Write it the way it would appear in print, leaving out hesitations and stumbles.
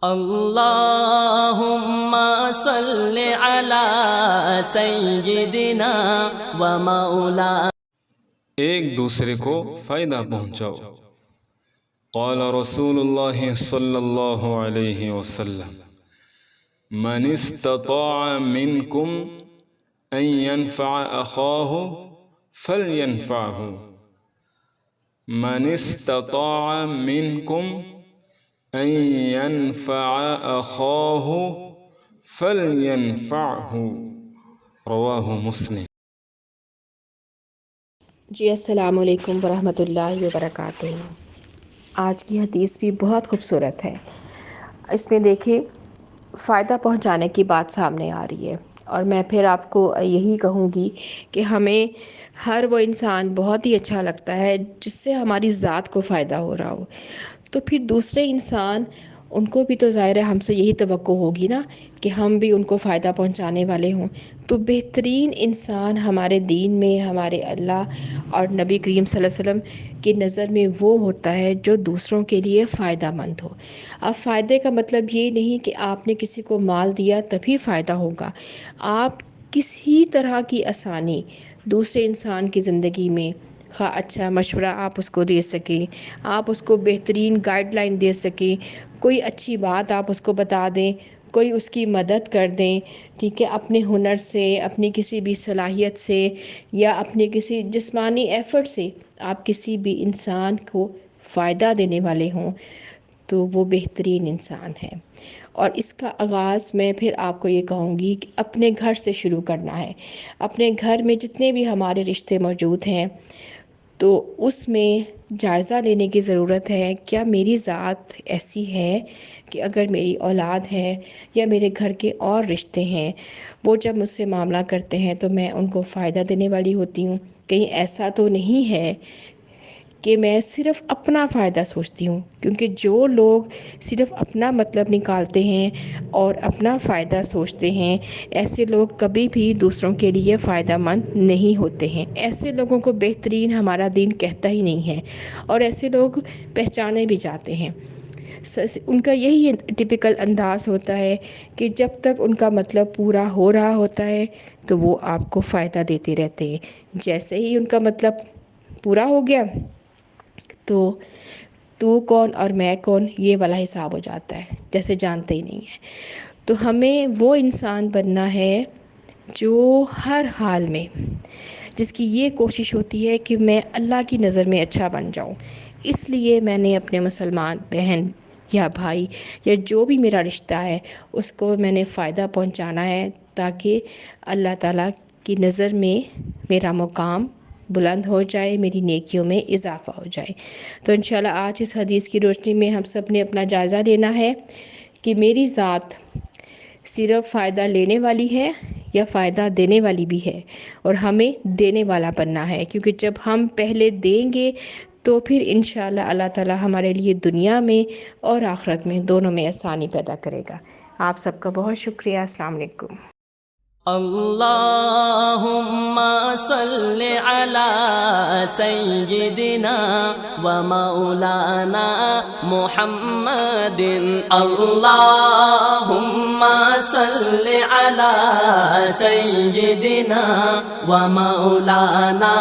اللہم صل علی سیدنا و مولانا۔ ایک دوسرے کو فائدہ پہنچاؤ۔ قال رسول اللہ صلی اللہ علیہ وسلم من استطاع منکم ان ينفع اخاہ فلینفعہ، من استطاع منکم ان ينفع اخاہ فلینفعہ، رواہ مسلم۔ جی السلام علیکم ورحمۃ اللہ وبرکاتہ۔ آج کی حدیث بھی بہت خوبصورت ہے۔ اس میں دیکھیں فائدہ پہنچانے کی بات سامنے آ رہی ہے، اور میں پھر آپ کو یہی کہوں گی کہ ہمیں ہر وہ انسان بہت ہی اچھا لگتا ہے جس سے ہماری ذات کو فائدہ ہو رہا ہو، تو پھر دوسرے انسان ان کو بھی تو ظاہر ہے ہم سے یہی توقع ہوگی نا کہ ہم بھی ان کو فائدہ پہنچانے والے ہوں۔ تو بہترین انسان ہمارے دین میں ہمارے اللہ اور نبی کریم صلی اللہ علیہ وسلم کی نظر میں وہ ہوتا ہے جو دوسروں کے لیے فائدہ مند ہو۔ اب فائدے کا مطلب یہ نہیں کہ آپ نے کسی کو مال دیا تبھی فائدہ ہوگا۔ آپ کسی طرح کی آسانی دوسرے انسان کی زندگی میں، خواہ اچھا مشورہ آپ اس کو دے سکیں، آپ اس کو بہترین گائیڈ لائن دے سکیں، کوئی اچھی بات آپ اس کو بتا دیں، کوئی اس کی مدد کر دیں، ٹھیک ہے، اپنے ہنر سے، اپنی کسی بھی صلاحیت سے، یا اپنے کسی جسمانی ایفرٹ سے آپ کسی بھی انسان کو فائدہ دینے والے ہوں تو وہ بہترین انسان ہے۔ اور اس کا آغاز میں پھر آپ کو یہ کہوں گی کہ اپنے گھر سے شروع کرنا ہے۔ اپنے گھر میں جتنے بھی ہمارے رشتے موجود ہیں تو اس میں جائزہ لینے کی ضرورت ہے، کیا میری ذات ایسی ہے کہ اگر میری اولاد ہے یا میرے گھر کے اور رشتے ہیں وہ جب مجھ سے معاملہ کرتے ہیں تو میں ان کو فائدہ دینے والی ہوتی ہوں؟ کہیں ایسا تو نہیں ہے کہ میں صرف اپنا فائدہ سوچتی ہوں، کیونکہ جو لوگ صرف اپنا مطلب نکالتے ہیں اور اپنا فائدہ سوچتے ہیں ایسے لوگ کبھی بھی دوسروں کے لیے فائدہ مند نہیں ہوتے ہیں۔ ایسے لوگوں کو بہترین ہمارا دین کہتا ہی نہیں ہے، اور ایسے لوگ پہچانے بھی جاتے ہیں۔ ان کا یہی ٹپیکل انداز ہوتا ہے کہ جب تک ان کا مطلب پورا ہو رہا ہوتا ہے تو وہ آپ کو فائدہ دیتے رہتے ہیں، جیسے ہی ان کا مطلب پورا ہو گیا تو کون اور میں کون یہ والا حساب ہو جاتا ہے، جیسے جانتے ہی نہیں ہیں۔ تو ہمیں وہ انسان بننا ہے جو ہر حال میں، جس کی یہ کوشش ہوتی ہے کہ میں اللہ کی نظر میں اچھا بن جاؤں۔ اس لیے میں نے اپنے مسلمان بہن یا بھائی یا جو بھی میرا رشتہ ہے اس کو میں نے فائدہ پہنچانا ہے، تاکہ اللہ تعالیٰ کی نظر میں میرا مقام بلند ہو جائے، میری نیکیوں میں اضافہ ہو جائے۔ تو انشاءاللہ آج اس حدیث کی روشنی میں ہم سب نے اپنا جائزہ لینا ہے کہ میری ذات صرف فائدہ لینے والی ہے یا فائدہ دینے والی بھی ہے، اور ہمیں دینے والا بننا ہے، کیونکہ جب ہم پہلے دیں گے تو پھر انشاءاللہ اللہ تعالیٰ ہمارے لیے دنیا میں اور آخرت میں دونوں میں آسانی پیدا کرے گا۔ آپ سب کا بہت شکریہ۔ السلام علیکم۔ اللہم صل علی سیدنا و مولانا محمد، اللہم صل علی سیدنا و مولانا